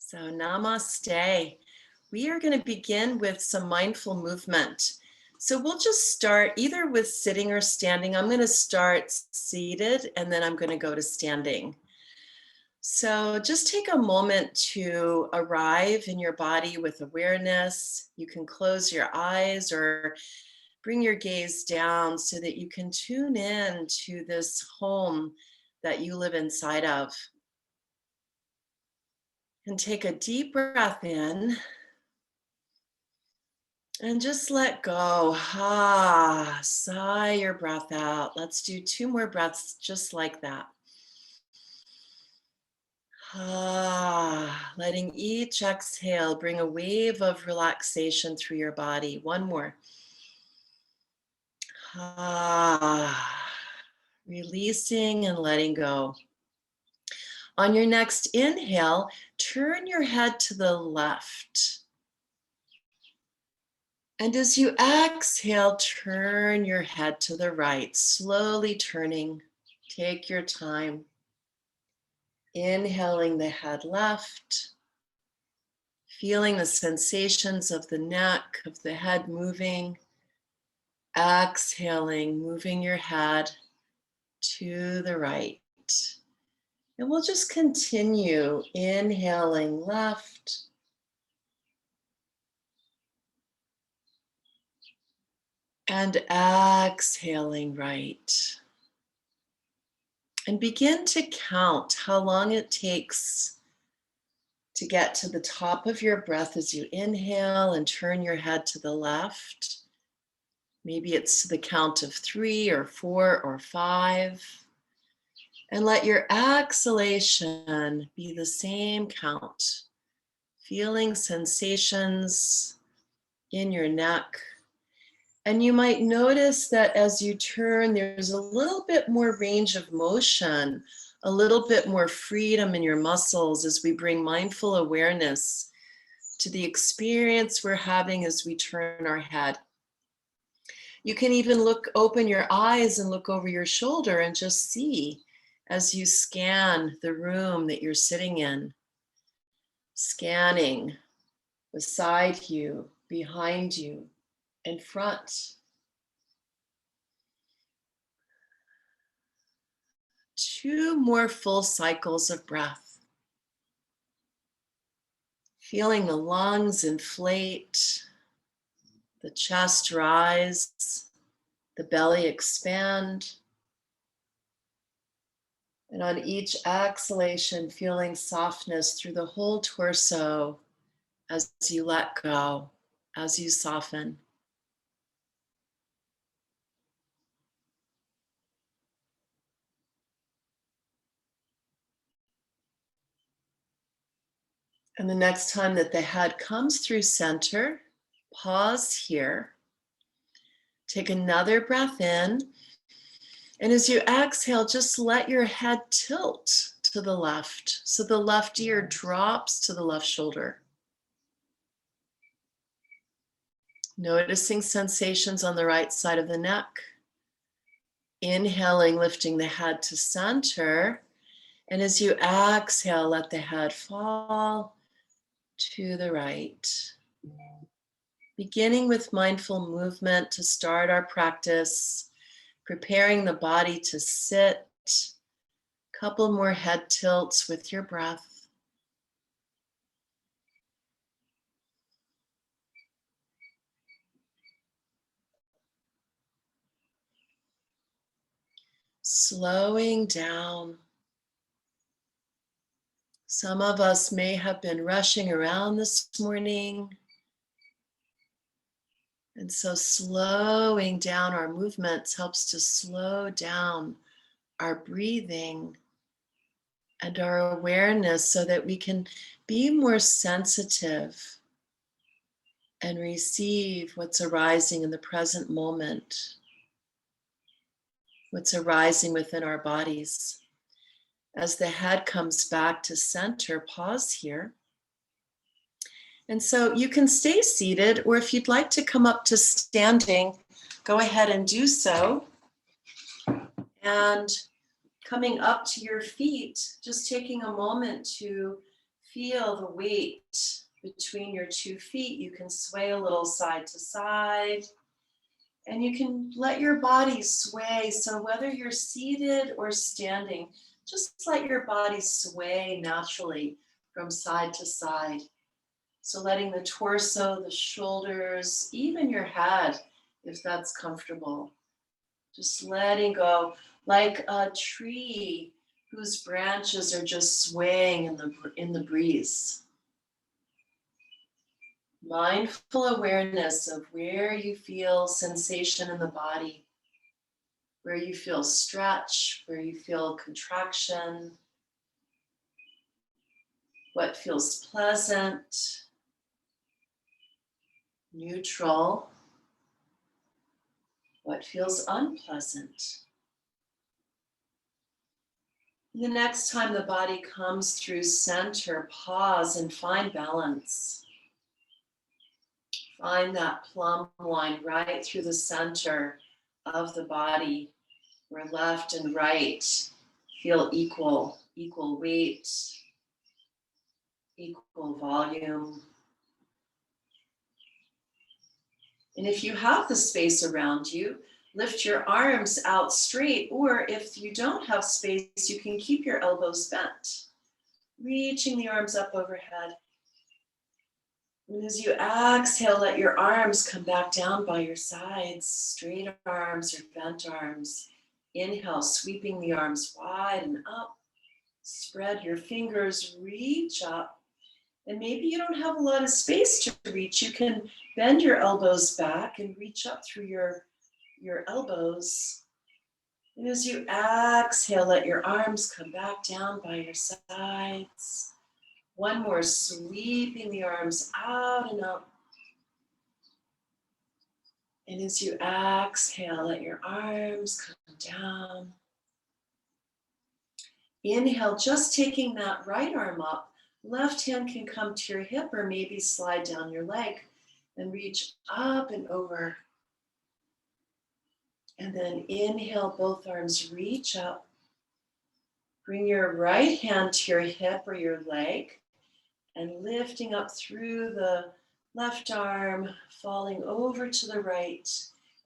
So, namaste. We are going to begin with some mindful movement. So, we'll just start either with sitting or standing. I'm going to start seated and then I'm going to go to standing. So, just take a moment to arrive in your body with awareness. You can close your eyes or bring your gaze down so that you can tune in to this home that you live inside of. And take a deep breath in and just let go. Sigh your breath out. Let's do 2 more breaths just like that. Letting each exhale bring a wave of relaxation through your body. 1 more. Releasing and letting go. On your next inhale, turn your head to the left. And as you exhale, turn your head to the right, slowly turning. Take your time. Inhaling the head left, feeling the sensations of the neck, of the head moving. Exhaling, moving your head to the right. And we'll just continue inhaling left. And exhaling right. And begin to count how long it takes to get to the top of your breath as you inhale and turn your head to the left. Maybe it's to the count of 3 or 4 or 5. And let your exhalation be the same count. Feeling sensations in your neck. And you might notice that as you turn, there's a little bit more range of motion, a little bit more freedom in your muscles as we bring mindful awareness to the experience we're having as we turn our head. You can even open your eyes and look over your shoulder and just see as you scan the room that you're sitting in, scanning beside you, behind you, in front. 2 more full cycles of breath. Feeling the lungs inflate, the chest rise, the belly expand. And on each exhalation, feeling softness through the whole torso as you let go, as you soften. And the next time that the head comes through center, pause here. Take another breath in. And as you exhale, just let your head tilt to the left. So the left ear drops to the left shoulder. Noticing sensations on the right side of the neck. Inhaling, lifting the head to center. And as you exhale, let the head fall to the right. Beginning with mindful movement to start our practice, preparing the body to sit. Couple more head tilts with your breath. Slowing down. Some of us may have been rushing around this morning. And so slowing down our movements helps to slow down our breathing and our awareness so that we can be more sensitive and receive what's arising in the present moment, what's arising within our bodies. As the head comes back to center, pause here. And so you can stay seated, or if you'd like to come up to standing, go ahead and do so. And coming up to your feet, just taking a moment to feel the weight between your 2 feet. You can sway a little side to side. And you can let your body sway. So whether you're seated or standing, just let your body sway naturally from side to side. So letting the torso, the shoulders, even your head, if that's comfortable, just letting go like a tree whose branches are just swaying in the breeze. Mindful awareness of where you feel sensation in the body, where you feel stretch, where you feel contraction, what feels pleasant, neutral, what feels unpleasant. The next time the body comes through center, pause and find balance. Find that plumb line right through the center of the body, where left and right feel equal weight, equal volume. And if you have the space around you, lift your arms out straight, or if you don't have space, you can keep your elbows bent, reaching the arms up overhead. And as you exhale, let your arms come back down by your sides, straight arms or bent arms. Inhale, sweeping the arms wide and up. Spread your fingers, reach up. And maybe you don't have a lot of space to reach. You can bend your elbows back and reach up through your elbows. And as you exhale, let your arms come back down by your sides. One more, sweeping the arms out and up. And as you exhale, let your arms come down. Inhale, just taking that right arm up. Left hand can come to your hip or maybe slide down your leg and reach up and over. And then inhale, both arms reach up. Bring your right hand to your hip or your leg and lifting up through the left arm, falling over to the right.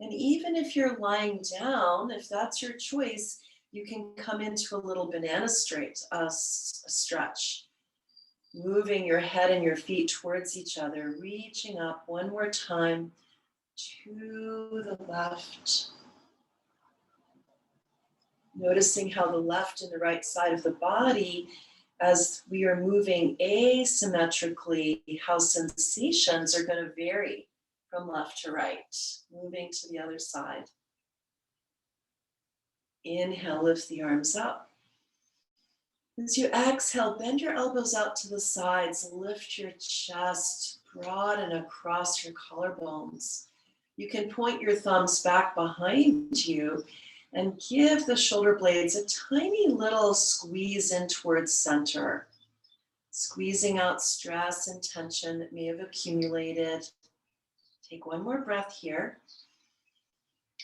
And even if you're lying down, if that's your choice, you can come into a little banana stretch, moving your head and your feet towards each other, reaching up one more time to the left. Noticing how the left and the right side of the body, as we are moving asymmetrically, how sensations are going to vary from left to right, moving to the other side. Inhale, lift the arms up. As you exhale, bend your elbows out to the sides, lift your chest, broaden across your collarbones. You can point your thumbs back behind you and give the shoulder blades a tiny little squeeze in towards center, squeezing out stress and tension that may have accumulated. Take one more breath here.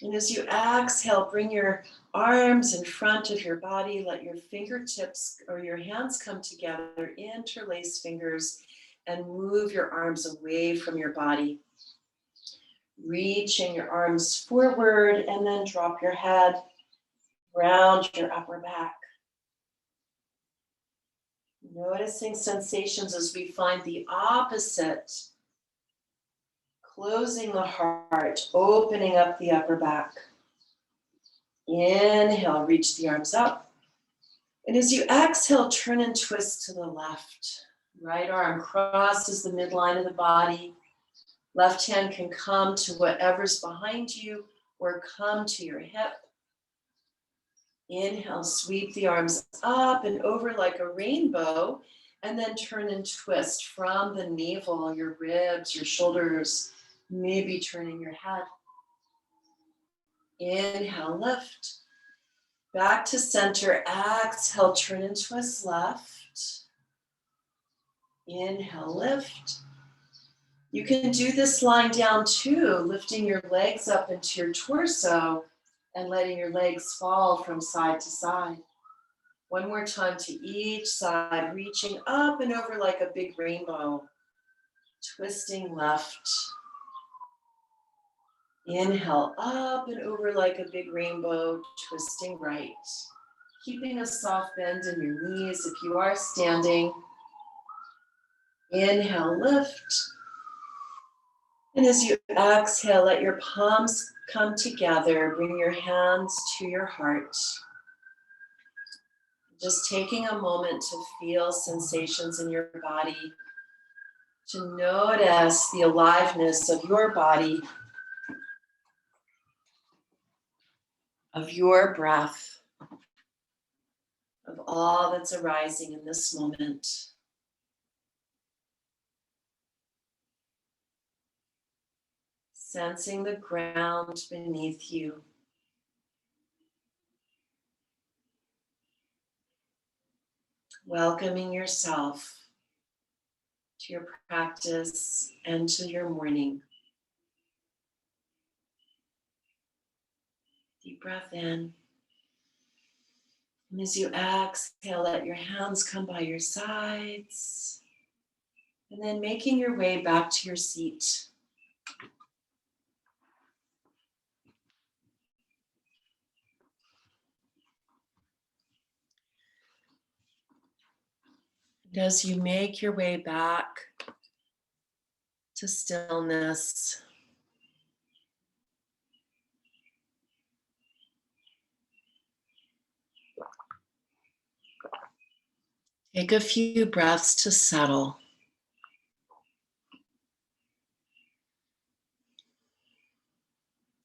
And as you exhale, bring your arms in front of your body. Let your fingertips or your hands come together, interlace fingers, and move your arms away from your body. Reaching your arms forward and then drop your head, round your upper back. Noticing sensations as we find the opposite. Closing the heart, opening up the upper back. Inhale, reach the arms up. And as you exhale, turn and twist to the left. Right arm crosses the midline of the body. Left hand can come to whatever's behind you or come to your hip. Inhale, sweep the arms up and over like a rainbow, and then turn and twist from the navel, your ribs, your shoulders, maybe turning your head. Inhale, lift. Back to center. Exhale, turn and twist left. Inhale, lift. You can do this lying down too, lifting your legs up into your torso and letting your legs fall from side to side. One more time to each side, reaching up and over like a big rainbow. Twisting left. Inhale up and over like a big rainbow, twisting right. Keeping a soft bend in your knees if you are standing. Inhale, lift. And as you exhale, let your palms come together. Bring your hands to your heart. Just taking a moment to feel sensations in your body, to notice the aliveness of your body, of your breath, of all that's arising in this moment. Sensing the ground beneath you. Welcoming yourself to your practice and to your morning. Deep breath in. And as you exhale, let your hands come by your sides. And then making your way back to your seat. And as you make your way back to stillness, take a few breaths to settle.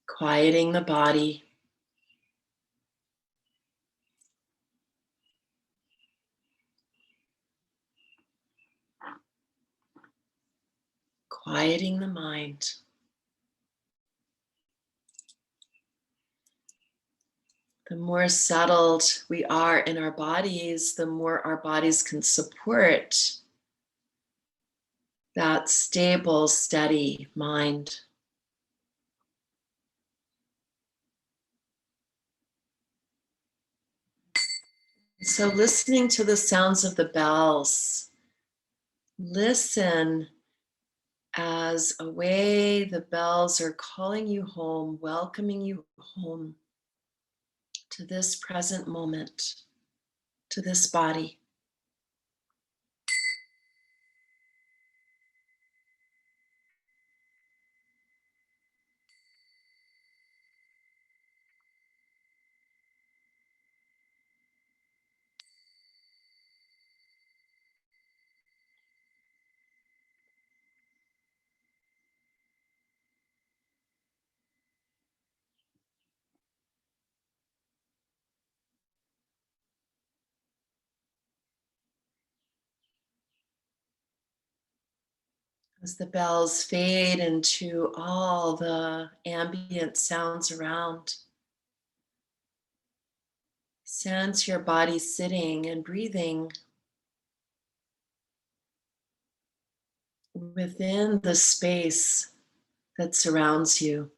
Quieting the body. Quieting the mind. The more settled we are in our bodies, the more our bodies can support that stable, steady mind. So listening to the sounds of the bells, listen as a way the bells are calling you home, welcoming you home to this present moment, to this body. As the bells fade into all the ambient sounds around, sense your body sitting and breathing within the space that surrounds you.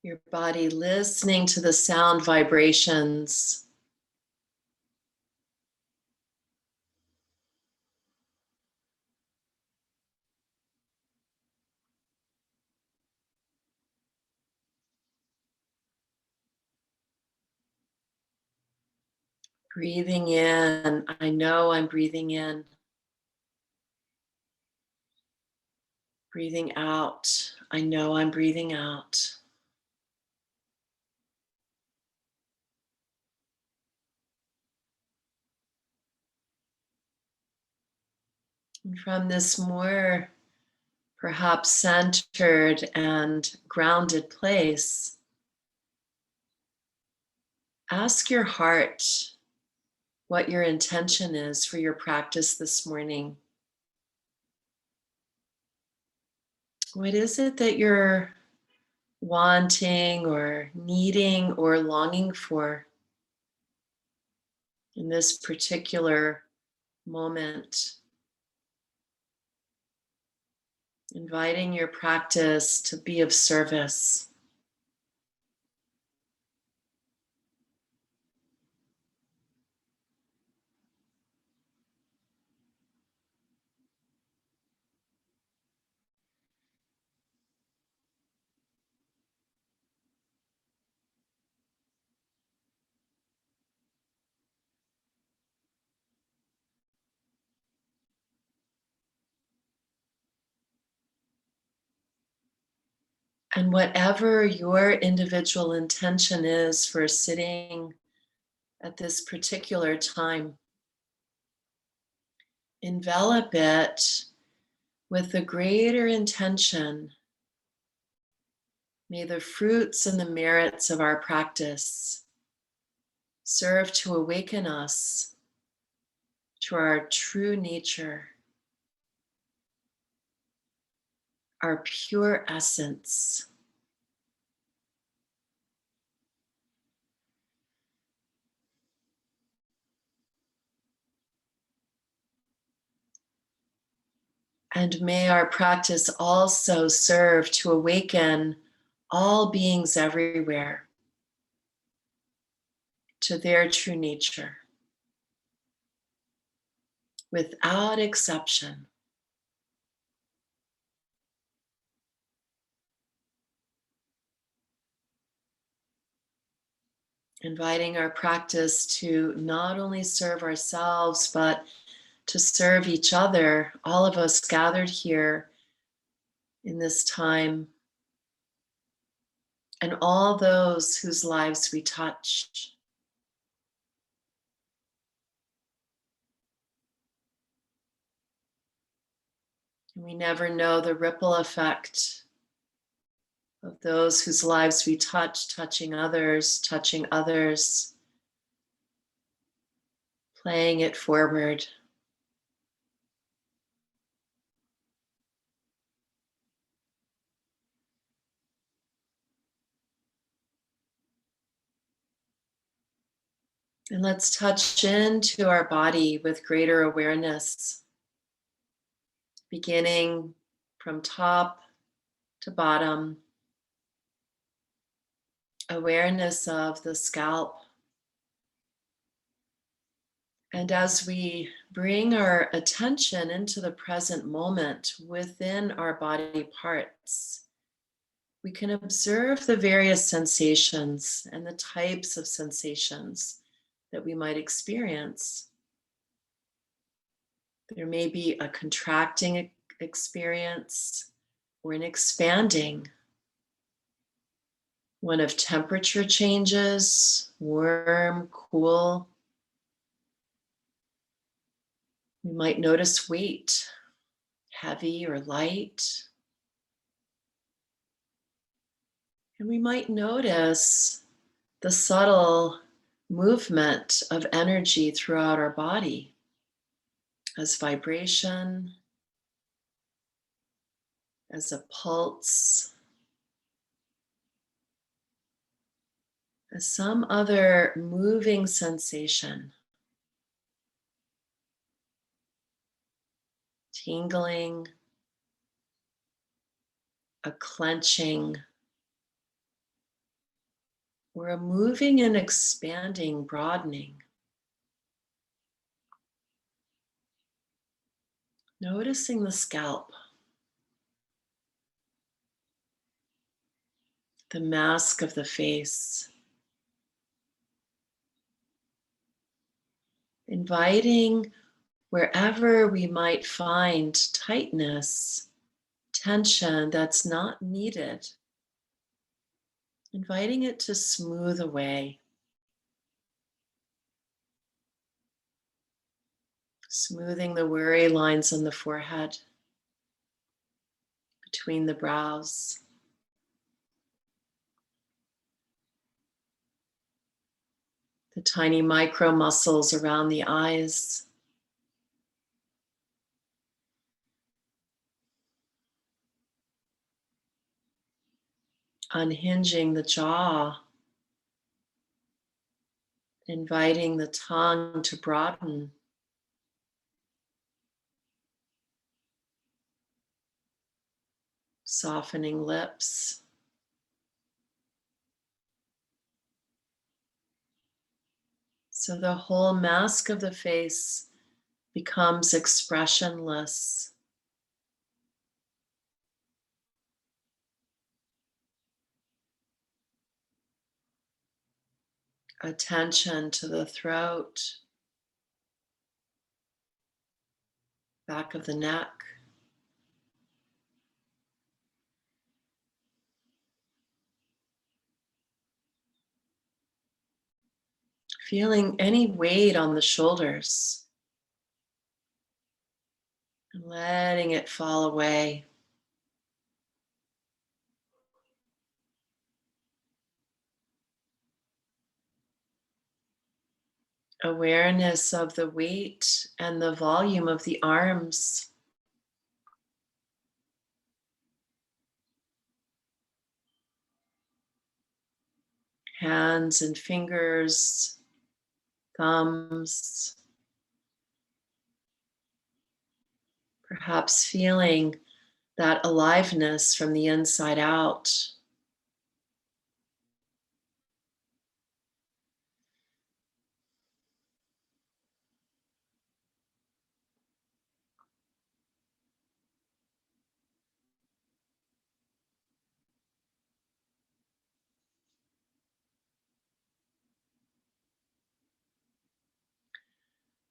Your body listening to the sound vibrations. Breathing in, I know I'm breathing in. Breathing out, I know I'm breathing out. And from this more perhaps centered and grounded place, ask your heart what your intention is for your practice this morning. What is it that you're wanting or needing or longing for in this particular moment? inviting your practice to be of service. And whatever your individual intention is for sitting at this particular time, envelop it with the greater intention. May the fruits and the merits of our practice serve to awaken us to our true nature, our pure essence. And may our practice also serve to awaken all beings everywhere to their true nature, without exception. Inviting our practice to not only serve ourselves, but to serve each other, all of us gathered here in this time, and all those whose lives we touch. And we never know the ripple effect of those whose lives we touch, touching others, playing it forward. And let's touch into our body with greater awareness, beginning from top to bottom. Awareness of the scalp. And as we bring our attention into the present moment within our body parts, we can observe the various sensations and the types of sensations that we might experience. There may be a contracting experience or an expanding, one of temperature changes, warm, cool. We might notice weight, heavy or light. And we might notice the subtle movement of energy throughout our body as vibration, as a pulse, as some other moving sensation, tingling, a clenching, or a moving and expanding, broadening. Noticing the scalp, the mask of the face. Inviting wherever we might find tightness, tension that's not needed, inviting it to smooth away. Smoothing the worry lines on the forehead, between the brows. The tiny micro muscles around the eyes. Unhinging the jaw. Inviting the tongue to broaden. softening lips. So the whole mask of the face becomes expressionless. Attention to the throat, back of the neck. Feeling any weight on the shoulders and letting it fall away. Awareness of the weight and the volume of the arms. Hands and fingers, thumbs. Perhaps feeling that aliveness from the inside out.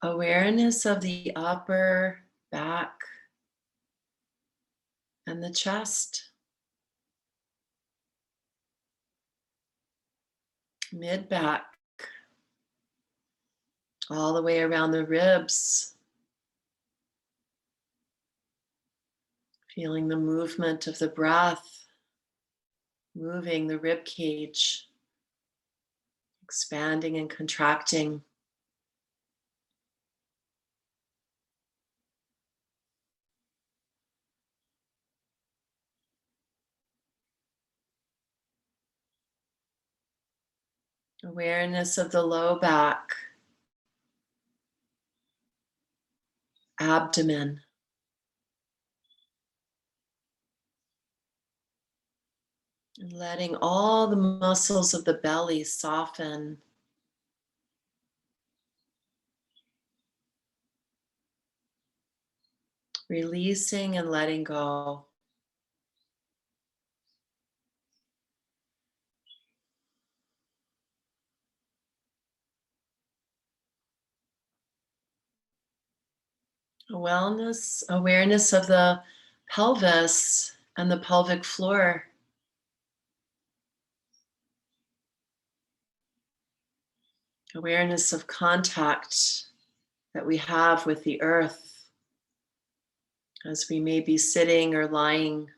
Awareness of the upper back and the chest, mid back, all the way around the ribs. Feeling the movement of the breath, moving the rib cage, expanding and contracting. Awareness of the low back, abdomen. And letting all the muscles of the belly soften. Releasing and letting go. Awareness of the pelvis and the pelvic floor. Awareness of contact that we have with the earth as we may be sitting or lying.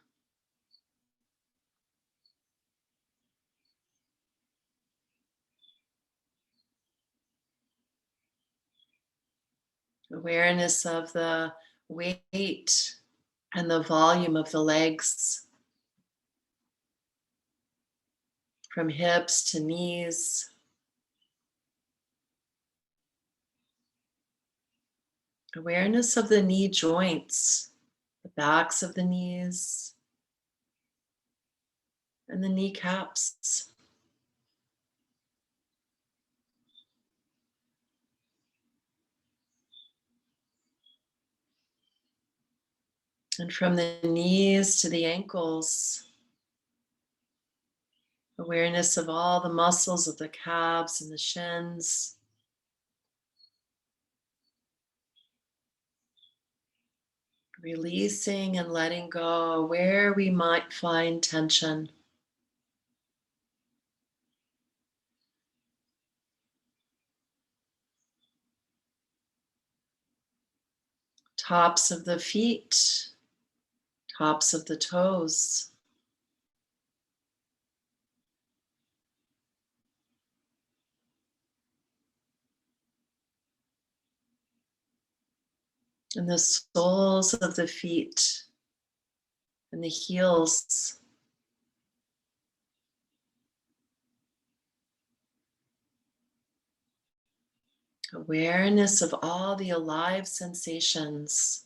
Awareness of the weight and the volume of the legs, from hips to knees. Awareness of the knee joints, the backs of the knees, and the kneecaps. And from the knees to the ankles, awareness of all the muscles of the calves and the shins. Releasing and letting go where we might find tension. Tops of the feet, tops of the toes. And the soles of the feet and the heels. Awareness of all the alive sensations.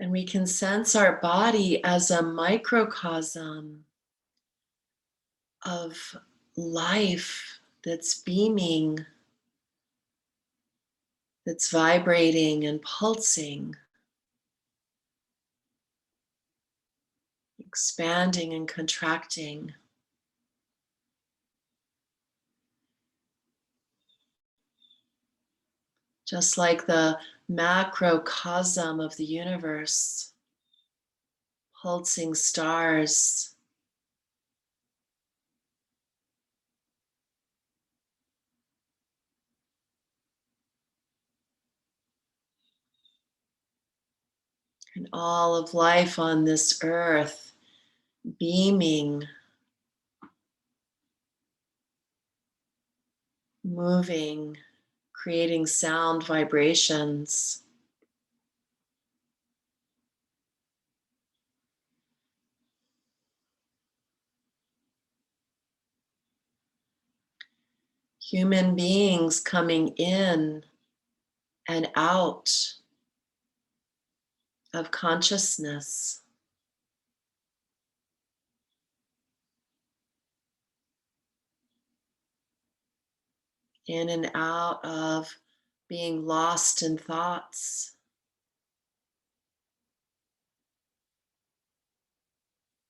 And we can sense our body as a microcosm of life that's beaming, that's vibrating and pulsing, expanding and contracting. Just like the macrocosm of the universe, pulsing stars. And all of life on this earth beaming, moving, creating sound vibrations. Human beings coming in and out of consciousness, in and out of being lost in thoughts,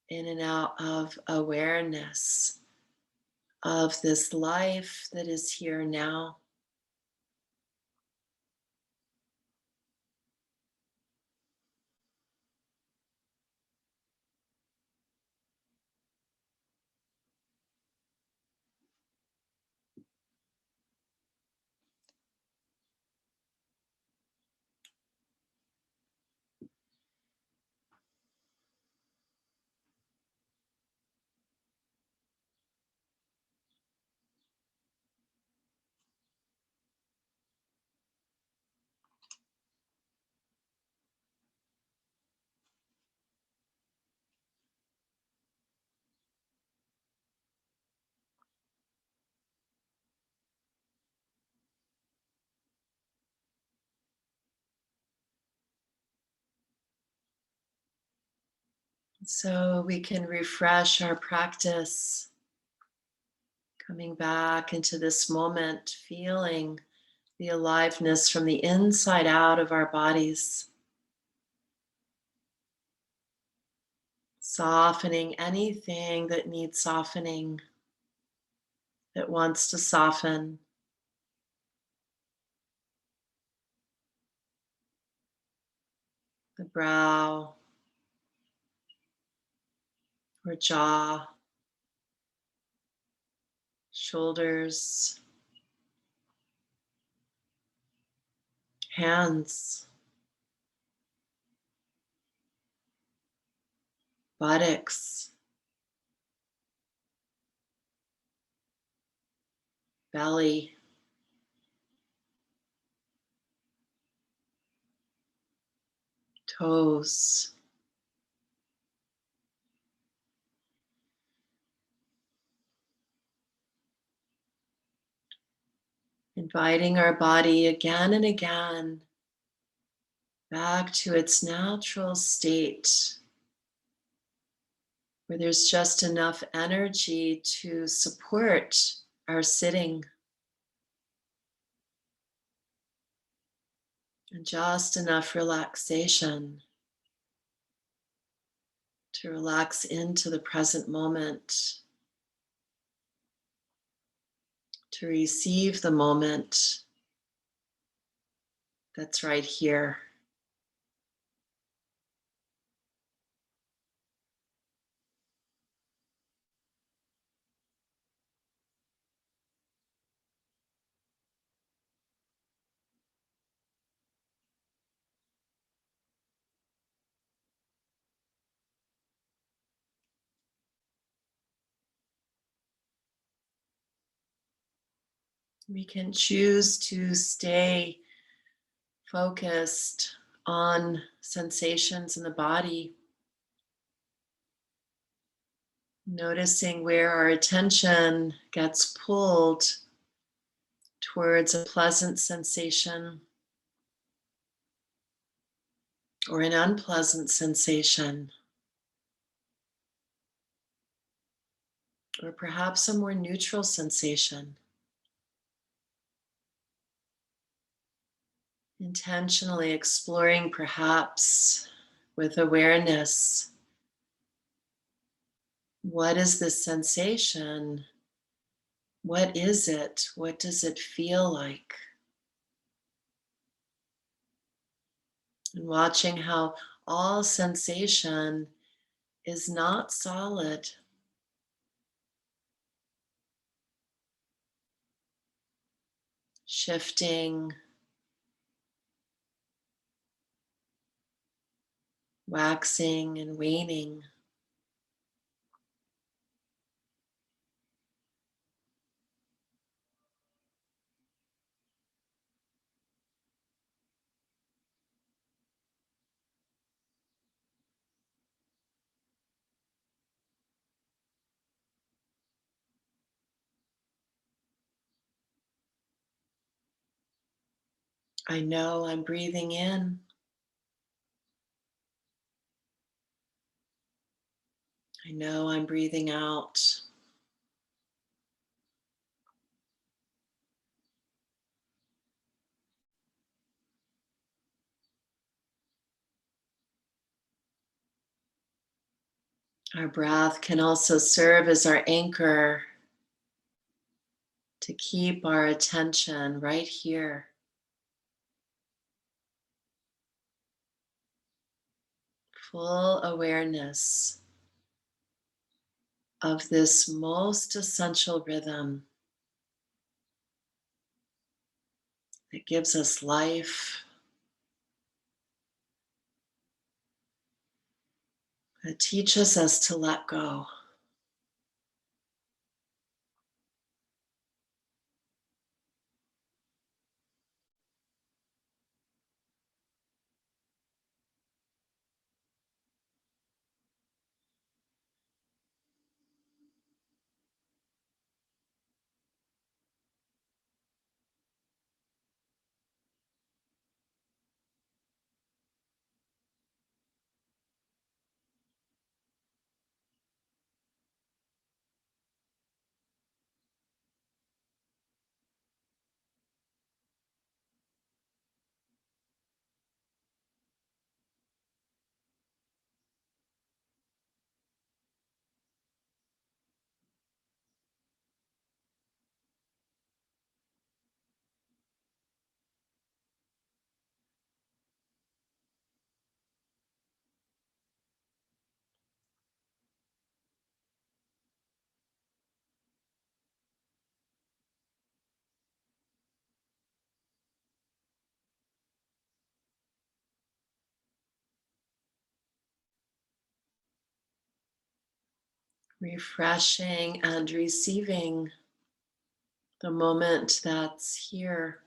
in and out of awareness of this life that is here now. So we can refresh our practice, coming back into this moment, feeling the aliveness from the inside out of our bodies, softening anything that needs softening, that wants to soften. The brow or jaw, shoulders, hands, buttocks, belly, toes. Inviting our body again and again back to its natural state, where there's just enough energy to support our sitting and just enough relaxation to relax into the present moment, to receive the moment that's right here. We can choose to stay focused on sensations in the body, noticing where our attention gets pulled towards a pleasant sensation, or an unpleasant sensation, or perhaps a more neutral sensation. Intentionally exploring, perhaps with awareness, what is this sensation? What is it? What does it feel like? And watching how all sensation is not solid, shifting, waxing, and waning. I know I'm breathing in. I know I'm breathing out. Our breath can also serve as our anchor to keep our attention right here. Full awareness of this most essential rhythm that gives us life, that teaches us to let go. Refreshing and receiving the moment that's here.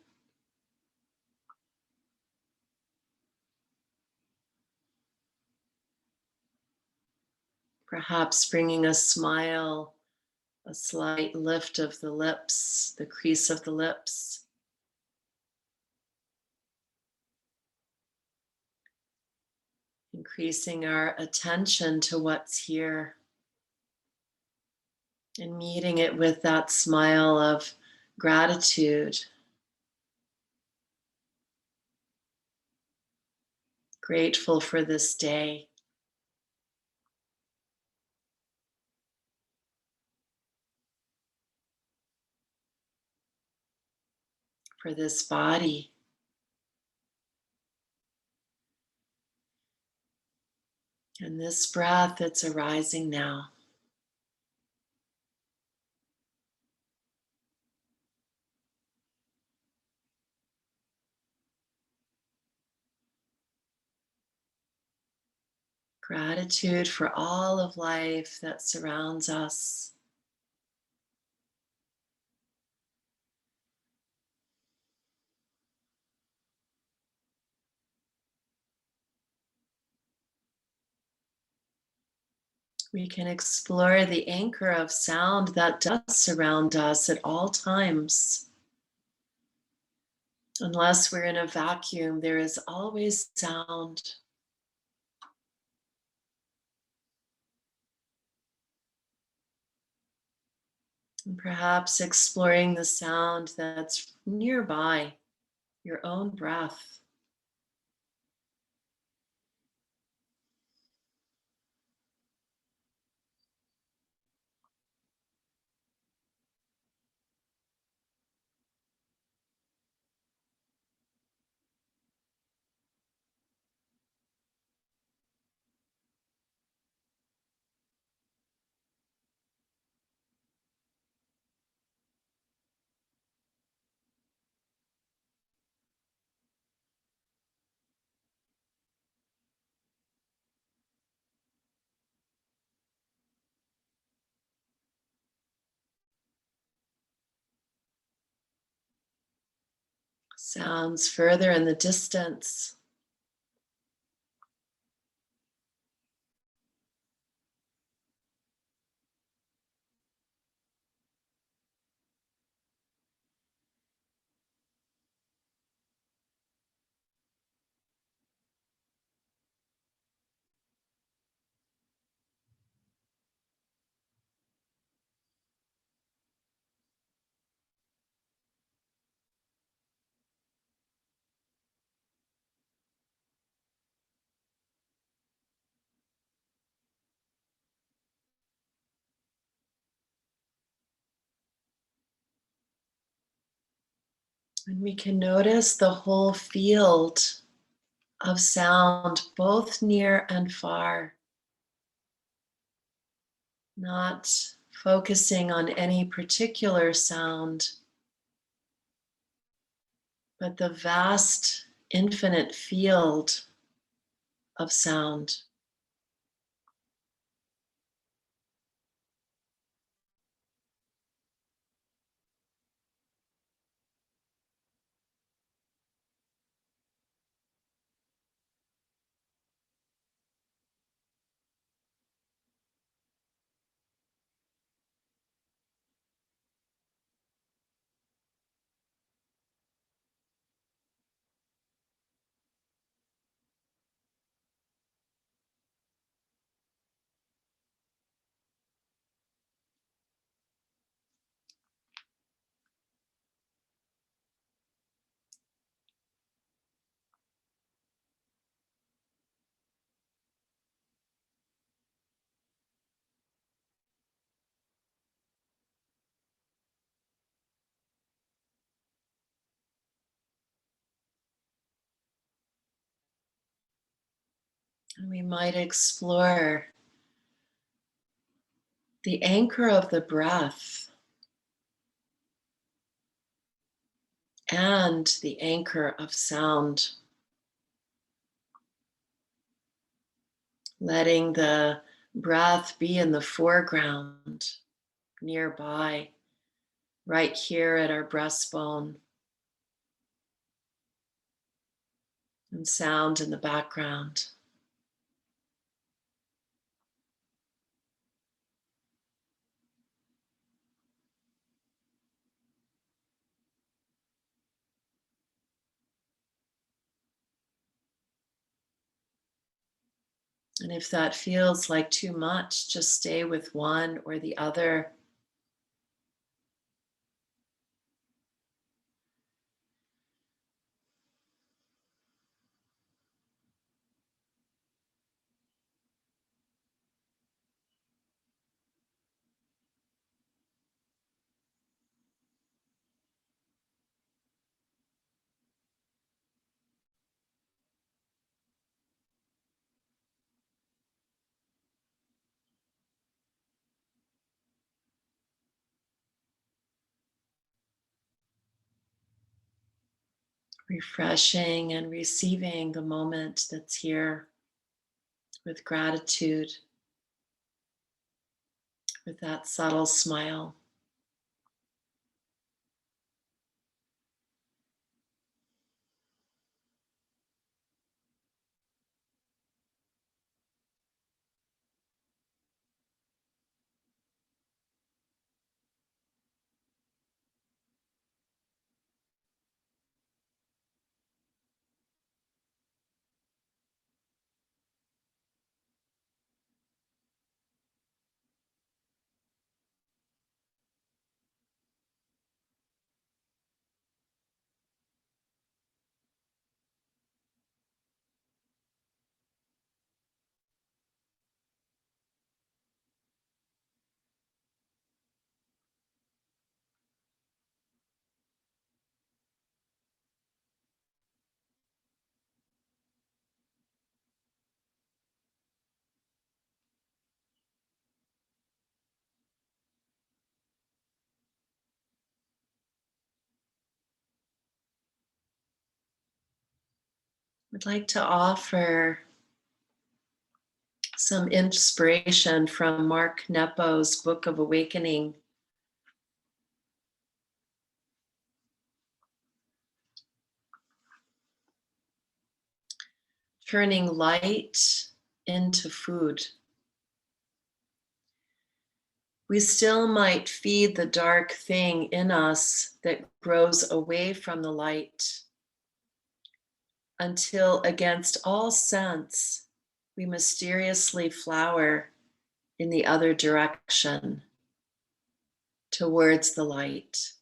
Perhaps bringing a smile, a slight lift of the lips, the crease of the lips. Increasing our attention to what's here and meeting it with that smile of gratitude, grateful for this day, for this body. And this breath that's arising now. Gratitude for all of life that surrounds us. We can explore the anchor of sound that does surround us at all times. Unless we're in a vacuum, there is always sound. And perhaps exploring the sound that's nearby, your own breath. Sounds further in the distance. And we can notice the whole field of sound, both near and far, not focusing on any particular sound, but the vast, infinite field of sound. And we might explore the anchor of the breath and the anchor of sound, letting the breath be in the foreground, nearby, right here at our breastbone, and sound in the background. And if that feels like too much, just stay with one or the other. Refreshing and receiving the moment that's here with gratitude, with that subtle smile. I'd like to offer some inspiration from Mark Nepo's Book of Awakening. Turning light into food. We still might feed the dark thing in us that grows away from the light until, against all sense, we mysteriously flower in the other direction towards the light.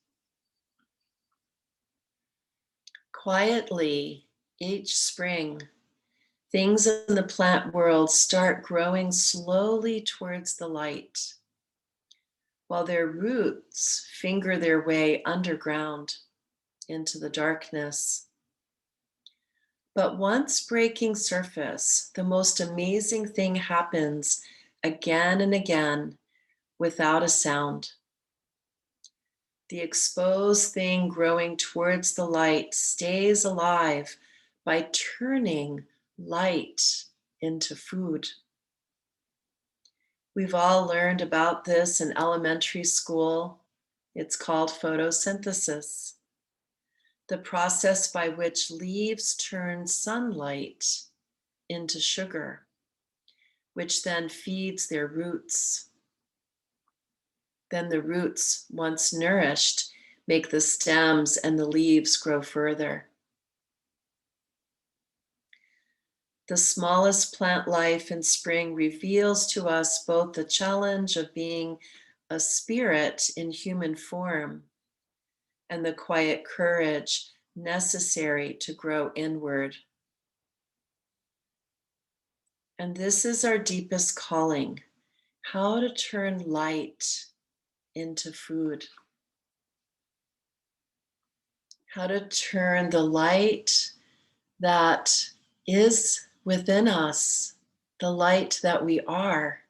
Quietly, each spring, things in the plant world start growing slowly towards the light, while their roots finger their way underground into the darkness. But once breaking surface, the most amazing thing happens again and again without a sound. The exposed thing growing towards the light stays alive by turning light into food. We've all learned about this in elementary school. It's called photosynthesis, the process by which leaves turn sunlight into sugar, which then feeds their roots. Then the roots, once nourished, make the stems and the leaves grow further. The smallest plant life in spring reveals to us both the challenge of being a spirit in human form and the quiet courage necessary to grow inward. And this is our deepest calling: how to turn light into food. How to turn the light that is within us, the light that we are,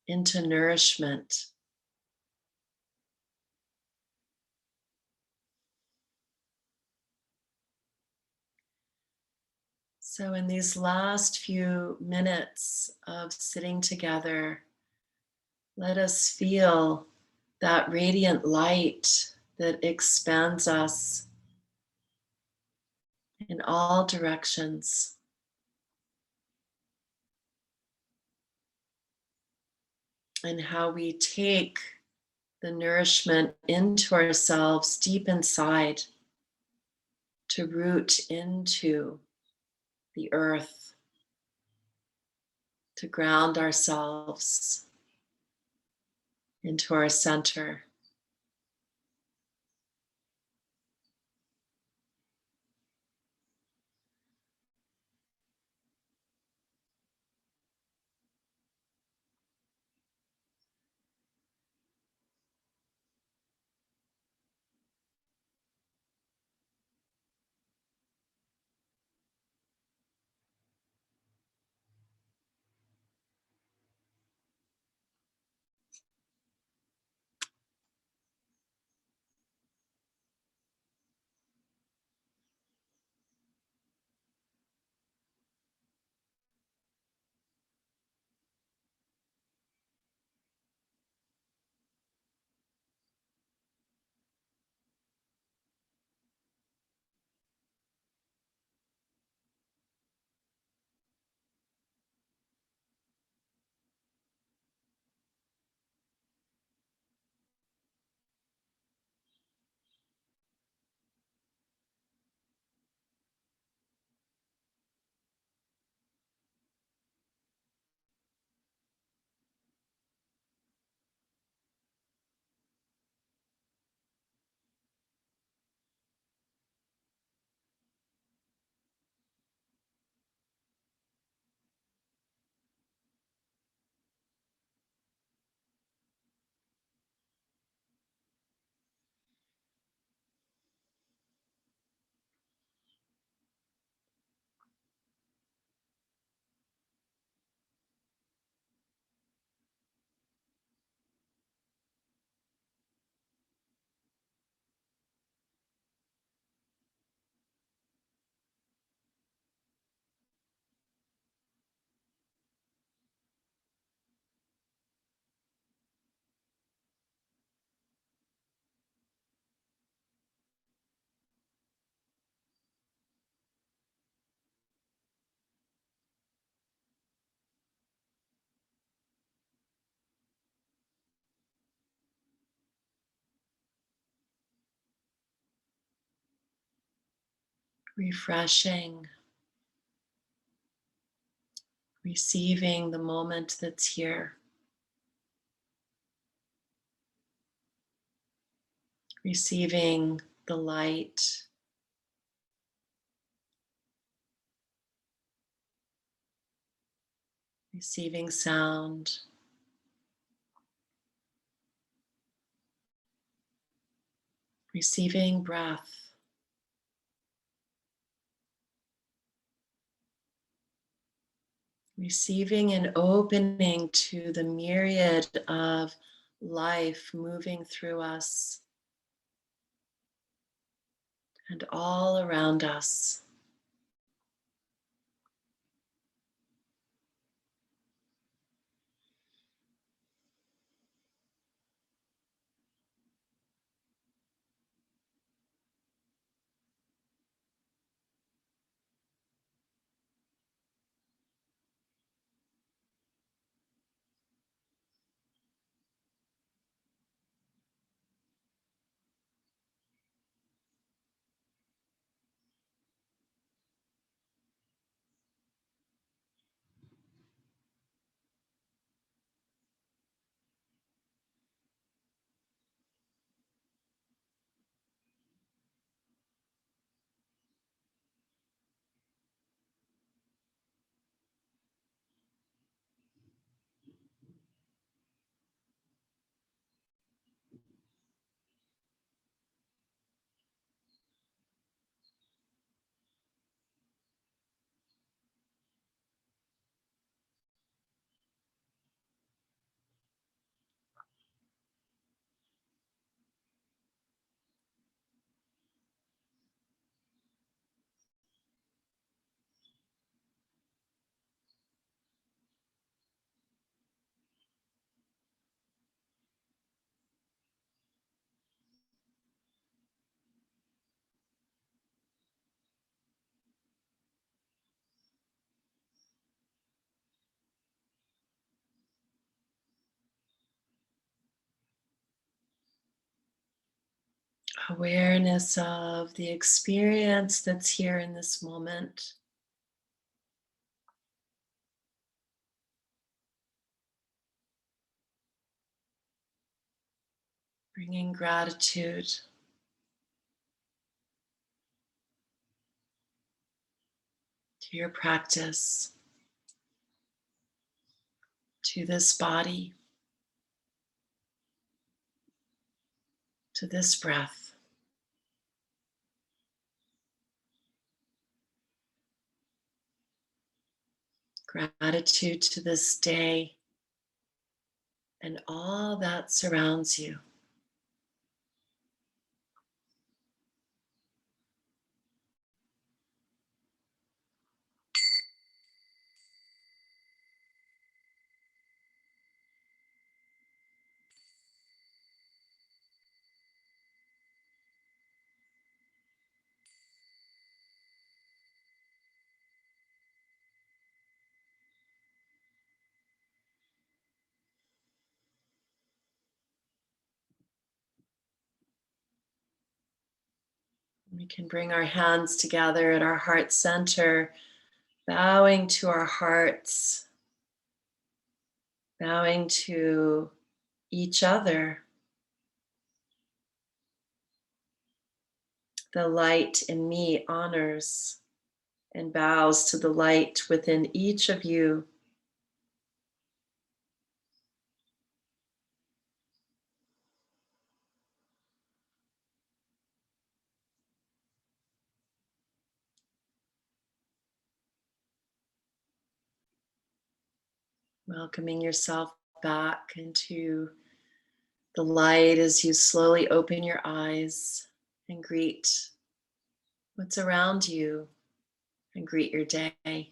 into nourishment. So, in these last few minutes of sitting together, let us feel that radiant light that expands us in all directions. And how we take the nourishment into ourselves deep inside to root into the earth, to ground ourselves into our center. refreshing, receiving the moment that's here, receiving the light, receiving sound, receiving breath, receiving and opening to the myriad of life moving through us and all around us. Awareness of the experience that's here in this moment. Bringing gratitude to your practice, to this body, to this breath. Gratitude to this day and all that surrounds you. We can bring our hands together at our heart center, bowing to our hearts, bowing to each other. The light in me honors and bows to the light within each of you. Welcoming yourself back into the light as you slowly open your eyes and greet what's around you and greet your day.